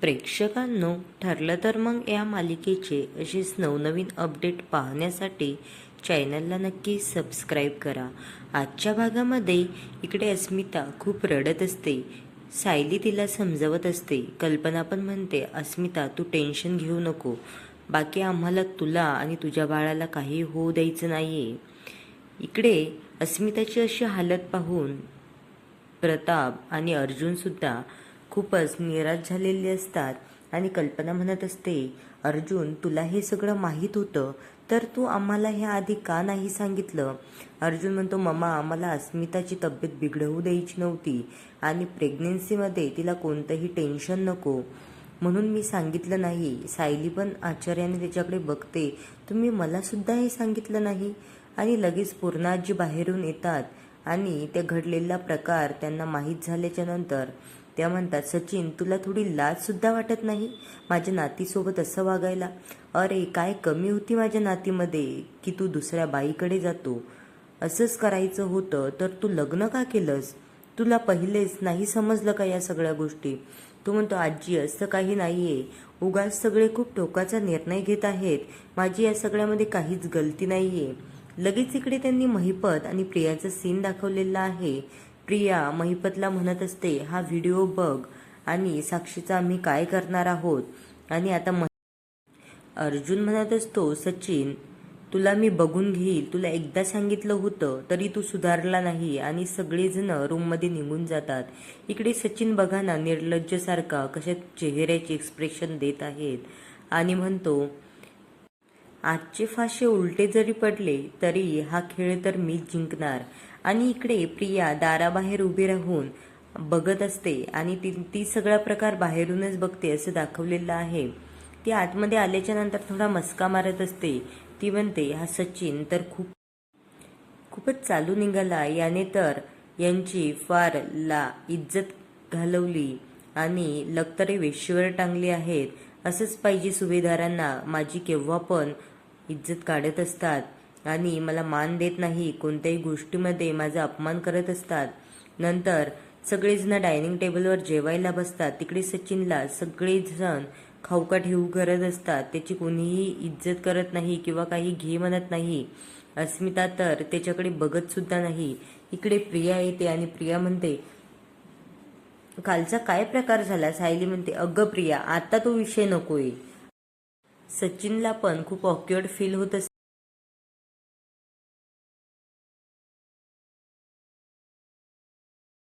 प्रेक्षकांनो, ठरलं तर मग या मालिकेचे असेच नवनवीन अपडेट पाहण्यासाठी चॅनलला नक्की सबस्क्राईब करा. आजच्या भागामध्ये इकडे अस्मिता खूप रडत असते. सायली तिला समजवत असते. कल्पना पण म्हणते, अस्मिता तू टेन्शन घेऊ नको, बाकी आम्हाला तुला आणि तुझ्या बाळाला काही होऊ द्यायचं नाहीये. इकडे अस्मिताची अशी हालत पाहून प्रताप आणि अर्जुनसुद्धा खूपच निराश झालेले असतात आणि कल्पना म्हणत असते, अर्जुन तुला हे सगळं माहीत होतं तर तू आम्हाला हे आधी का नाही सांगितलं. अर्जुन म्हणतो, मम्मा मला अस्मिताची तब्येत बिघडवू द्यायची नव्हती आणि प्रेग्नेन्सीमध्ये तिला कोणतंही टेन्शन नको म्हणून मी सांगितलं नाही. सायली पण आश्चर्याने त्याच्याकडे बघते, तुम्ही मला सुद्धा हे सांगितलं नाही. आणि लगेच पूर्णाजी बाहेरून येतात आणि त्या घडलेला प्रकार त्यांना माहीत झाल्याच्या नंतर त्या म्हणतात, सचिन तुला थोडी लाज सुद्धा वाटत नाही माझ्या नातीसोबत असं वागायला. अरे काय कमी होती माझ्या नातीमध्ये की तू दुसऱ्या बाईकडे जातो. असंच करायचं होतं तर तू लग्न का केलंस. तुला पहिलेच नाही समजलं का या सगळ्या गोष्टी. तू म्हणतो, आजी असं काही नाहीये, उगाच सगळे खूप टोकाचा निर्णय घेत आहेत, माझी या सगळ्यामध्ये काहीच गलती नाहीये. लगेच इकडे त्यांनी महिपत आणि प्रियाचा सीन दाखवलेला आहे. प्रिया महिपतला म्हणत असते, हा व्हिडिओ बघ आणि साक्षीचा आम्ही काय करणार आहोत. आणि आता अर्जुन म्हणत असतो, सचिन तुला मी बघून घेईल, तुला एकदा सांगितलं होतं तरी तू सुधारला नाही. आणि सगळेजण रूममध्ये निघून जातात. इकडे सचिन बघा ना निर्लज्जसारखा कशा चेहऱ्याचे एक्सप्रेशन देत आहेत आणि म्हणतो, आजचे फाशे उलटे जरी पडले तरी हा खेळ तर मीच जिंकणार. आणि इकडे प्रिया दाराबाहेर उभी राहून बघत असते आणि ती सगळा प्रकार बाहेरूनच बघते असं दाखवलेलं आहे. ती आतमध्ये आल्याच्या नंतर थोडा मस्का मारत असते. ती म्हणते, हा सचिन तर खूपच चालू निघाला, याने तर यांची फार इज्जत घालवली आणि लक्तरे वेशीवर टांगली आहेत. असंच पाहिजे सुभेदारांना, माझी केव्हा पण इज्जत काढत असतात आणि मला मान देत नाही, कोणत्याही गोष्टीमध्ये माझा अपमान करत असतात. नंतर सगळेजण डायनिंग टेबलवर जेवायला बसतात. तिकडे सचिनला सगळेजण खाऊका ठेवू करत असतात. त्याची कोणीही इज्जत करत नाही किंवा काही घे म्हणत नाही. अस्मिता तर त्याच्याकडे बघत सुद्धा नाही. इकडे प्रिया येते आणि प्रिया म्हणते, कालचा काय प्रकार झाला. सायली म्हणते, अगं प्रिया आता तो विषय नकोय. सचिनला पण खूप ऑकवर्ड फील होत असते.